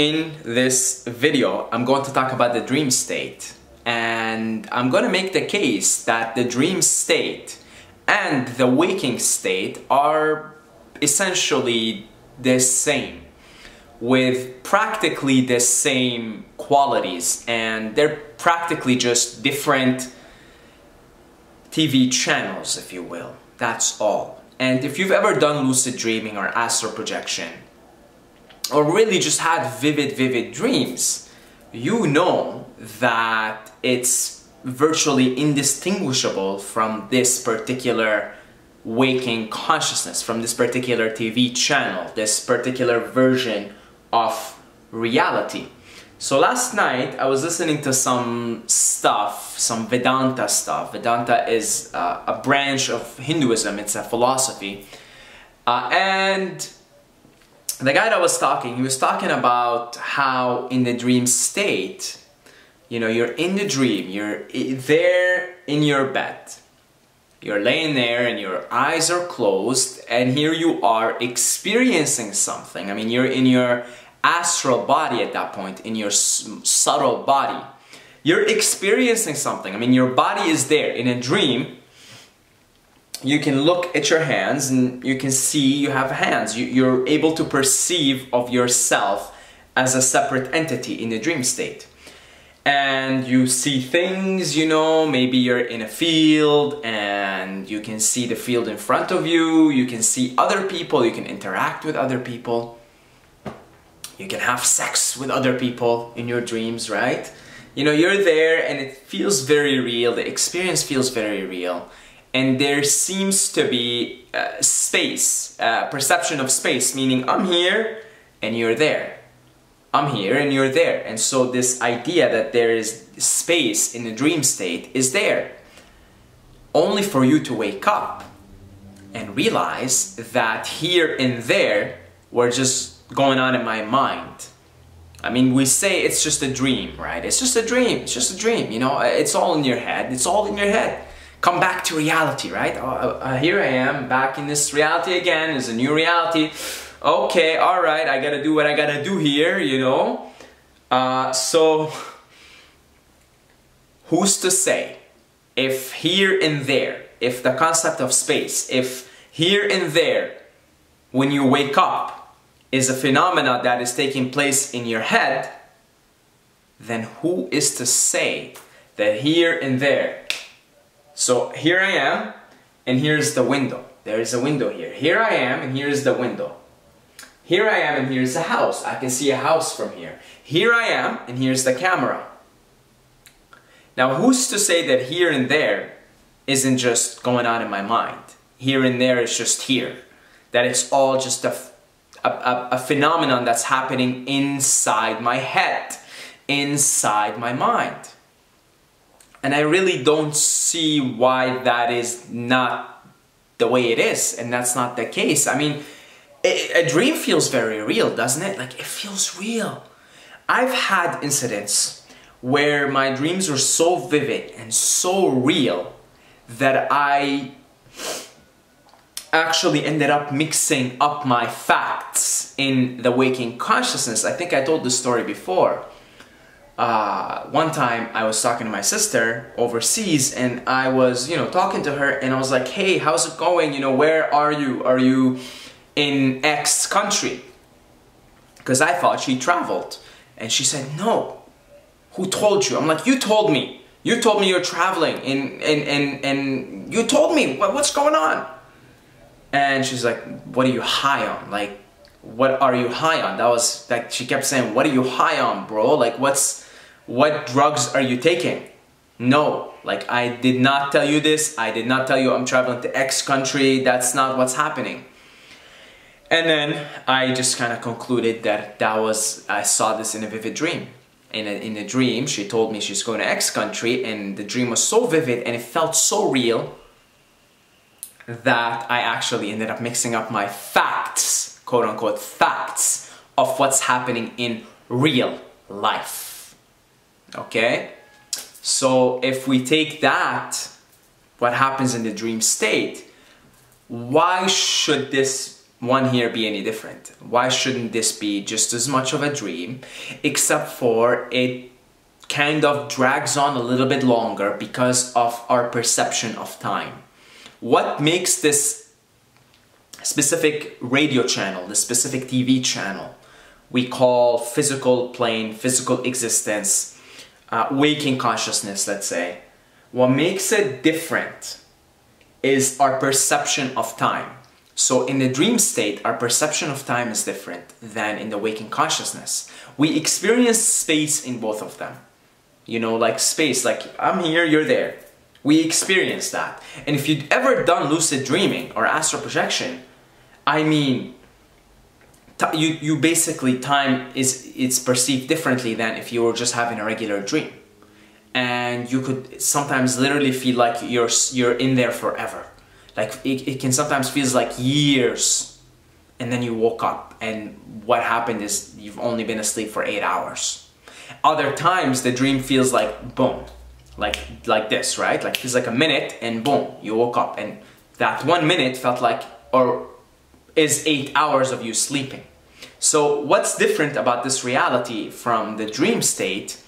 In this video, I'm going to talk about the dream state, and I'm going to make the case that the dream state and the waking state are essentially the same, with practically the same qualities, and they're practically just different TV channels, if you will. That's all. And if you've ever done lucid dreaming or astral projection, or really just had vivid dreams, you know that it's virtually indistinguishable from this particular waking consciousness, from this particular TV channel, this particular version of reality. So last night I was listening to some stuff, some Vedanta stuff. Vedanta is a branch of Hinduism, it's a philosophy. And the guy that was talking, he was talking about how in the dream state, you know, you're in the dream, you're there in your bed. You're laying there and your eyes are closed, and here you are experiencing something. I mean, you're in your astral body at that point, in your subtle body. You're experiencing something. I mean, your body is there. In a dream, you can look at your hands and you can see you have hands. You're able to perceive of yourself as a separate entity in the dream state. And you see things, you know, maybe you're in a field and you can see the field in front of you. You can see other people, you can interact with other people. You can have sex with other people in your dreams, right? You know, you're there and it feels very real. The experience feels very real. And there seems to be space, perception of space, meaning I'm here and you're there. I'm here and you're there. And so this idea that there is space in the dream state is there. Only for you to wake up and realize that here and there were just going on in my mind. I mean, we say it's just a dream, right? It's just a dream, it's just a dream, you know, it's all in your head, it's all in your head. Come back to reality, right? Here I am, back in this reality again. There's a new reality. Okay, all right, I gotta do what I gotta do here, you know? So, who's to say if here and there, if the concept of space, if here and there, when you wake up, is a phenomena that is taking place in your head, then who is to say that here and there? So here I am, and here's the window. There is a window here. Here I am, and here's the window. Here I am, and here's the house. I can see a house from here. Here I am, and here's the camera. Now, who's to say that here and there isn't just going on in my mind? Here and there is just here. That it's all just a phenomenon that's happening inside my head, inside my mind. And I really don't see why that is not the way it is, and that's not the case. I mean, a dream feels very real, doesn't it? Like, it feels real. I've had incidents where my dreams were so vivid and so real that I actually ended up mixing up my facts in the waking consciousness. I think I told this story before. One time I was talking to my sister overseas, and I was, you know, talking to her, and I was like, hey, how's it going? You know, where are you? Are you in X country? Because I thought she traveled. And she said, no. Who told you? I'm like, you told me. You told me you're traveling, and you told me. What's going on? And she's like, what are you high on? Like, what are you high on? That was like, she kept saying, what are you high on, bro? Like, what drugs are you taking? No, like, I did not tell you this. I did not tell you I'm traveling to X country. That's not what's happening. And then I just kind of concluded that I saw this in a vivid dream. In a dream, she told me she's going to X country, and the dream was so vivid and it felt so real that I actually ended up mixing up my facts, quote unquote facts, of what's happening in real life. Okay? So if we take that, what happens in the dream state, why should this one here be any different? Why shouldn't this be just as much of a dream, except for it kind of drags on a little bit longer because of our perception of time? What makes this specific radio channel, this specific TV channel we call physical plane, physical existence, waking consciousness, let's say, what makes it different is our perception of time. So in the dream state, our perception of time is different than in the waking consciousness. We experience space in both of them. You know, like space, like I'm here, you're there. We experience that. And if you've ever done lucid dreaming or astral projection, I mean, you basically, time it's perceived differently than if you were just having a regular dream. And you could sometimes literally feel like you're in there forever. Like it can sometimes feels like years, and then you woke up and what happened is you've only been asleep for 8 hours. Other times the dream feels like boom, like this, right? Like feels like a minute and boom, you woke up, and that 1 minute felt like, or is 8 hours of you sleeping. So what's different about this reality from the dream state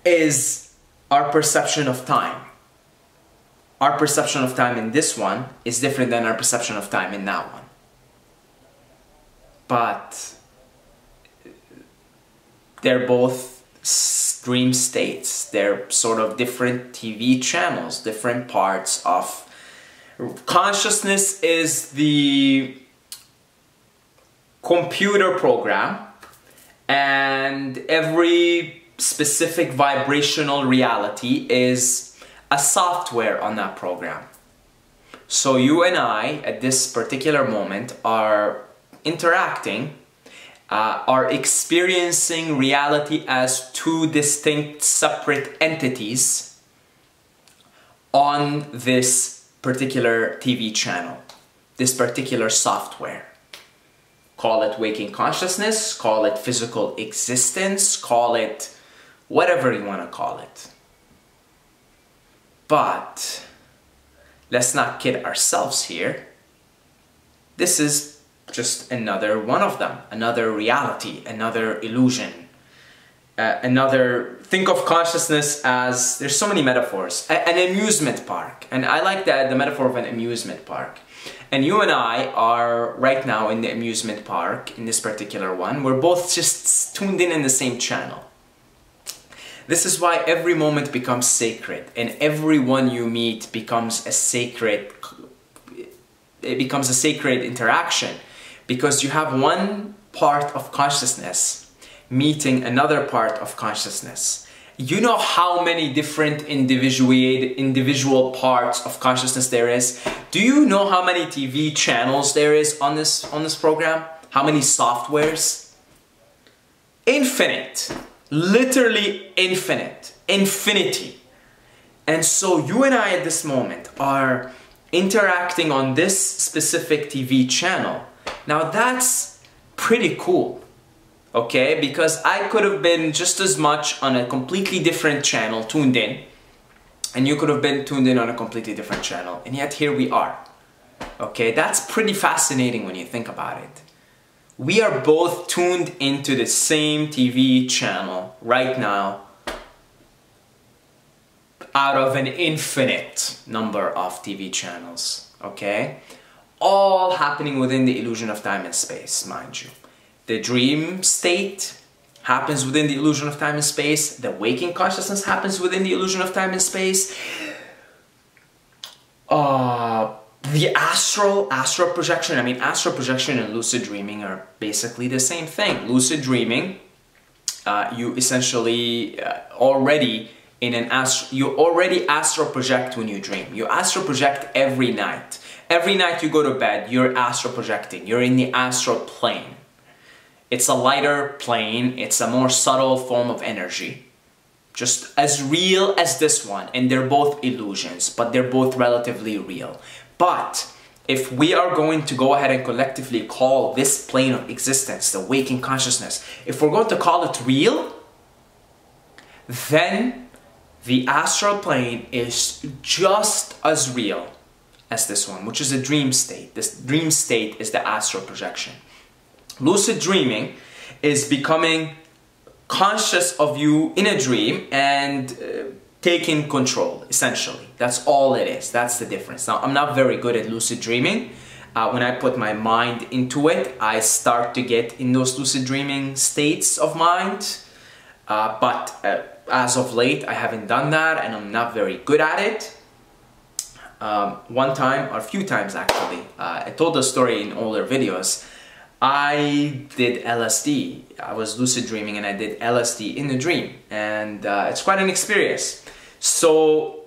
is our perception of time. Our perception of time in this one is different than our perception of time in that one. But they're both dream states. They're sort of different TV channels, different parts of consciousness is the computer program, and every specific vibrational reality is a software on that program. So you and I at this particular moment are interacting, are experiencing reality as two distinct separate entities on this particular TV channel, this particular software. Call it waking consciousness, call it physical existence, call it whatever you want to call it. But let's not kid ourselves here. This is just another one of them, another reality, another illusion, think of consciousness as, there's so many metaphors, an amusement park. And I like the metaphor of an amusement park. And you and I are right now in the amusement park, in this particular one. We're both just tuned in the same channel. This is why every moment becomes sacred, and everyone you meet becomes a sacred, it becomes a sacred interaction, because you have one part of consciousness meeting another part of consciousness. You know how many different individual parts of consciousness there is? Do you know how many TV channels there is on this program? How many softwares? Infinite. Literally infinite. Infinity. And so you and I at this moment are interacting on this specific TV channel. Now that's pretty cool. Okay, because I could have been just as much on a completely different channel tuned in, and you could have been tuned in on a completely different channel, and yet here we are. Okay, that's pretty fascinating when you think about it. We are both tuned into the same TV channel right now out of an infinite number of TV channels, okay? All happening within the illusion of time and space, mind you. The dream state happens within the illusion of time and space. The waking consciousness happens within the illusion of time and space. The astral projection, I mean, astral projection and lucid dreaming are basically the same thing. Lucid dreaming, you essentially already astral project when you dream. You astral project every night. Every night you go to bed, you're astral projecting. You're in the astral plane. It's a lighter plane, it's a more subtle form of energy. Just as real as this one, and they're both illusions, but they're both relatively real. But if we are going to go ahead and collectively call this plane of existence, the waking consciousness, if we're going to call it real, then the astral plane is just as real as this one, which is a dream state. This dream state is the astral projection. Lucid dreaming is becoming conscious of you in a dream and taking control, essentially. That's all it is. That's the difference. Now, I'm not very good at lucid dreaming. When I put my mind into it, I start to get in those lucid dreaming states of mind. But as of late, I haven't done that and I'm not very good at it. One time, or a few times actually, I told the story in older videos. I did LSD. I was lucid dreaming and I did LSD in a dream, and it's quite an experience. So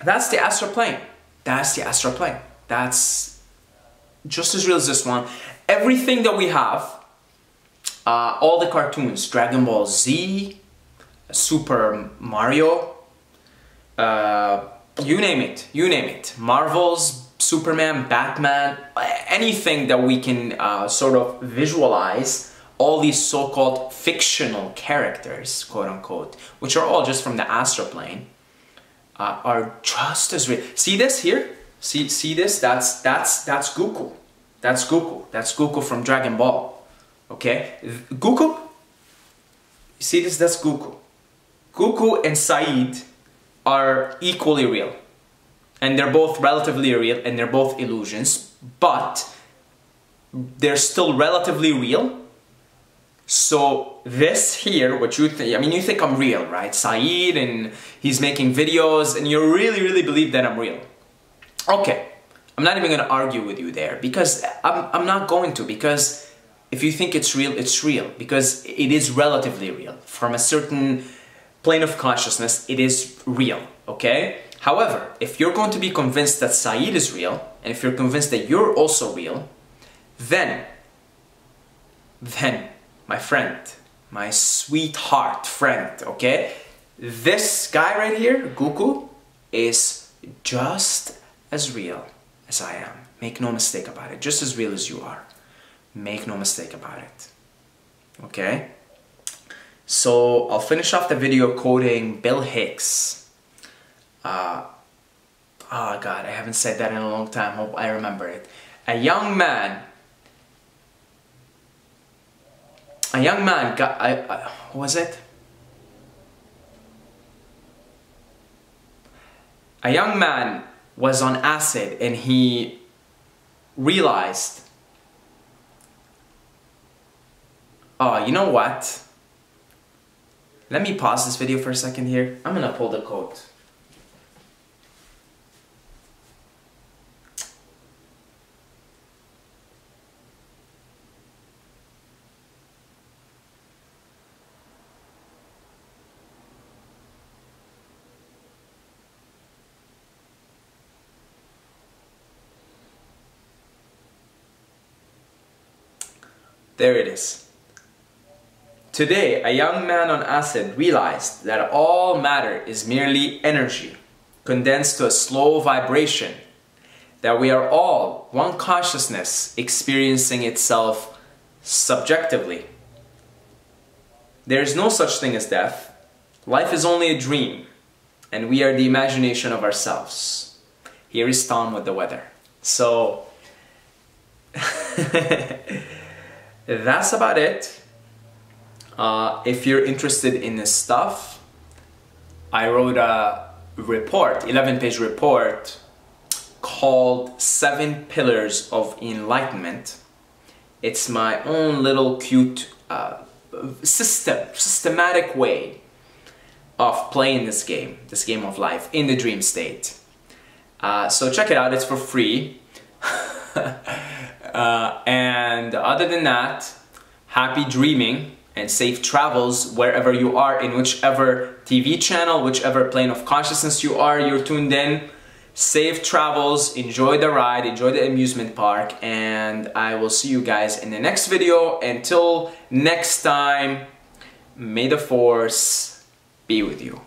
that's the astral plane. That's the astral plane. That's just as real as this one. Everything that we have, all the cartoons, Dragon Ball Z, Super Mario, you name it, Marvel's, Superman, Batman, anything that we can sort of visualize, all these so-called fictional characters, quote unquote, which are all just from the astral plane, are just as real. See this here? See this? That's Goku. That's Goku. That's Goku from Dragon Ball. Okay? Goku? You see this? That's Goku. Goku and Said are equally real. And they're both relatively real and they're both illusions, but they're still relatively real. So this here, what you think, I mean, you think I'm real, right? Said, and he's making videos and you really believe that I'm real. Okay, I'm not even going to argue with you there because I'm not going to, because if you think it's real because it is relatively real. From a certain plane of consciousness, it is real, okay? However, if you're going to be convinced that Said is real, and if you're convinced that you're also real, then, my friend, my sweetheart friend, okay? This guy right here, Goku, is just as real as I am. Make no mistake about it. Just as real as you are. Make no mistake about it. Okay? So, I'll finish off the video quoting Bill Hicks. Oh God, I haven't said that in a long time. Hope I remember it. A young man got, what was it? A young man was on acid and he realized, oh, you know what? Let me pause this video for a second here. I'm gonna pull the quote. There it is. Today, a young man on acid realized that all matter is merely energy, condensed to a slow vibration, that we are all one consciousness experiencing itself subjectively. There is no such thing as death. Life is only a dream, and we are the imagination of ourselves. Here is Tom with the weather. So, that's about it. If you're interested in this stuff, I wrote a report, 11-page report called 7 Pillars of Enlightenment. It's my own little cute systematic way of playing this game of life in the dream state. So check it out, it's for free. And other than that, happy dreaming and safe travels wherever you are, in whichever TV channel, whichever plane of consciousness you're tuned in. Safe travels, enjoy the ride, enjoy the amusement park, and I will see you guys in the next video. Until next time, may the force be with you.